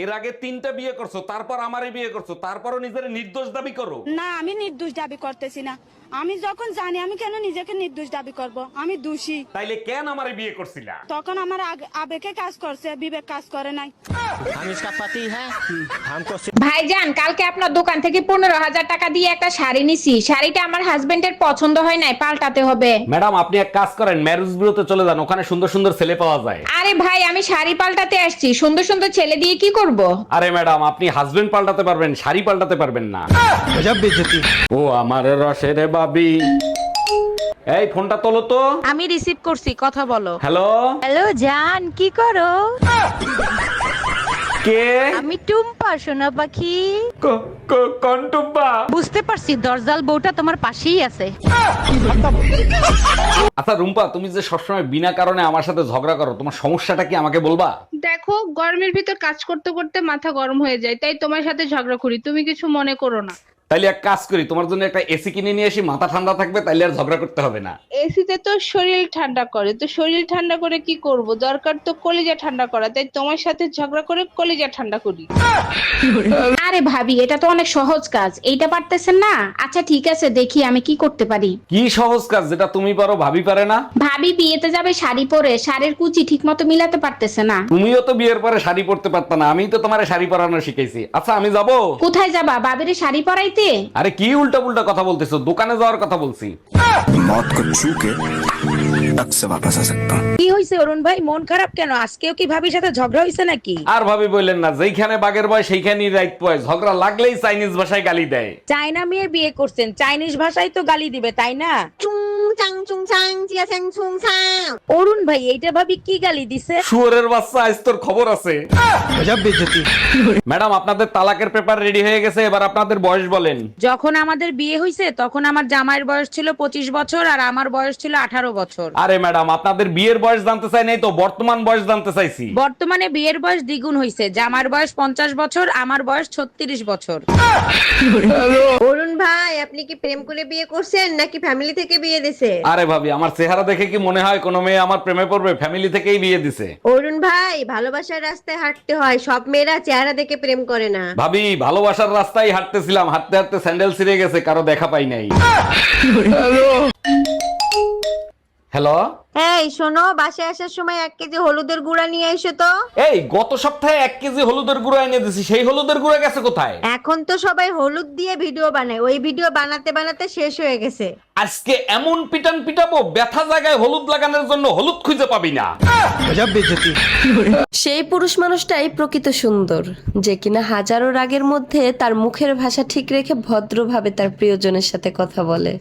এর আগে 3টা বিয়ে করছো, তারপর আমারে বিয়ে করছো, তারপরও নিজের নির্দোষ দাবি করো। না, আমি নির্দোষ দাবি করতেছি না। আমি যখন জানি, আমি কেন নিজেকে নির্দোষ দাবি করব? আমি দোষী। তাইলে কেন আমারে বিয়ে করছিলা? তখন আমার আবেগে কাজ করছে, বিবেক কাজ করে নাই। हम इसका पति है हमको ভাইজান, কালকে আপনার দোকান থেকে 15,000 টাকা দিয়ে একটা শাড়ি নিছি। শাড়িটা আমার হাজবেন্ডের পছন্দ হয় নাই, পাল্টাতে হবে। ম্যাডাম, আপনি এক কাজ করেন, ম্যারেজ বিউরোতে চলে যান, ওখানে সুন্দর সুন্দর ছেলে পাওয়া যায়। আরে ভাই, আমি শাড়ি পাল্টাতে আসছি, সুন্দর সুন্দর ছেলে দিয়ে কি করব? আরে ম্যাডাম, আপনি হাজবেন্ড পাল্টাতে পারবেন, শাড়ি পাল্টাতে পারবেন না। गजब बेइज्जती। ও আমার রসের বাবি, এই ফোনটা তোলো তো। আমি রিসিভ করছি, কথা বলো। হ্যালো, হ্যালো জান, কি করো? কে? আমি টুম্পা, সোনা পাখি। কন্টুব্বা। বুঝতে পারছি, দরজাল বউটা তোমার পাশেই আছে। আচ্ছা রুম্পা, তুমি যে সবসময় বিনা কারণে আমার সাথে ঝগড়া করো, তোমার সমস্যাটা কি আমাকে বলবা? দেখো, গরমের ভিতর কাজ করতে করতে মাথা গরম হয়ে যায়, তাই তোমার সাথে ঝগড়া করি, তুমি কিছু মনে করো না। তাইলে এক কাজ করি, তোমার জন্য একটা এসি কিনে নিয়ে আসি, মাথা ঠান্ডা থাকবে, তাইলে আর ঝগড়া করতে হবে না। এসিতে তো শরীর ঠান্ডা করে, তো শরীর ঠান্ডা করে কি করব? দরকার তো কলিজা ঠান্ডা করা, তাই তোমার সাথে ঝগড়া করে কলিজা ঠান্ডা করি। আরে ভাবি, এটা তো অনেক সহজ কাজ, এইটা পারতেছেন না? আচ্ছা ঠিক আছে, দেখি আমি কি করতে পারি। কি সহজ কাজ যেটা তুমি পারো ভাবি পারে না? ভাবি বিয়েতে যাবে শাড়ি পরে, শাড়ির কুচি ঠিক মতো মিলাতে পারতেছে না। তুমিও তো বিয়ের পরে শাড়ি পরতে পারতা না, আমি তো তোমার শাড়ি পরানো শিখাইছি। আচ্ছা আমি যাব। কোথায় যাবা? বাবিরে শাড়ি পরাইতে? আরে কি উল্টা পুল্টা কথা বলতেছো, দোকানে যাওয়ার কথা বলছি। मौत को छू के टक से वापस आ सकता हूँ। কি হইছে অরুণ ভাই, মন খারাপ কেন? আজকেও কি ভাবির সাথে ঝগড়া হইছে নাকি? আর ভাবি বললেন না, যেইখানে বাঘের বয় সেইখানেই রাইত পয়, ঝগড়া লাগলেই চাইনিজ ভাষায় গালি দেয়। চায়না মেয়ে বিয়ে করছেন, চাইনিজ ভাষায় তো গালি দিবে, তাই না? অরুণ ভাই, এইটা ভাবি কি গালি দিছে? শুয়োরের বাচ্চা, আজ তোর খবর আছে। गजब बेइज्जती। ম্যাডাম, আপনাদের তালাকের পেপার রেডি হয়ে গেছে, এবার আপনাদের বয়স বলেন। যখন আমাদের বিয়ে হইছে তখন আমার জামাইয়ের বয়স ছিল 25 বছর আর আমার বয়স ছিল 18 বছর। আরে ম্যাডাম, আপনাদের বিয়ের বয়স জানতে চাই নাই তো, বর্তমান বয়স জানতে চাইছি। বর্তমানে বিয়ের বয়স দ্বিগুণ হইছে, জামার বয়স 50 বছর, আমার বয়স 36 বছর। অরুণ ভাই, আপনি কি প্রেম করে বিয়ে করছেন নাকি ফ্যামিলি থেকে বিয়ে দিছে? আরে ভাবি, আমার চেহারা দেখে কি মনে হয় কোনো মেয়ে আমার প্রেমে পড়বে? ফ্যামিলি থেকেই বিয়ে দিছে। অরুণ ভাই, ভালোবাসার রাস্তায় হাঁটতে হয়, সব মেয়েরা চেহারা দেখে প্রেম করে না। ভাবি, ভালোবাসার রাস্তায় হাঁটতেছিলাম, হাঁটতে হাঁটতে স্যান্ডেল ছিঁড়ে গেছে, কারো দেখা পাই নাই। হ্যালো, এই শোনো, বাসায় আসার সময় 1 কেজি হলুদের গুঁড়া নিয়ে এসো তো। এই গত সপ্তাহে 1 কেজি হলুদের গুঁড়ো এনে দিছি, সেই হলুদের গুঁড়ো গেছে কোথায়? এখন তো সবাই হলুদ দিয়ে ভিডিও বানায়, ওই ভিডিও বানাতে বানাতে শেষ হয়ে গেছে। আজকে এমন পিটান পিটাবো, ব্যথা জায়গায় হলুদ লাগানোর জন্য হলুদ খুঁজে পাবি না। गजब बेइज्जती। সেই পুরুষ মানুষটাই প্রকৃত সুন্দর, যে কিনা হাজারো রাগের মধ্যে তার মুখের ভাষা ঠিক রেখে ভদ্রভাবে তার প্রিয়জনের সাথে কথা বলে।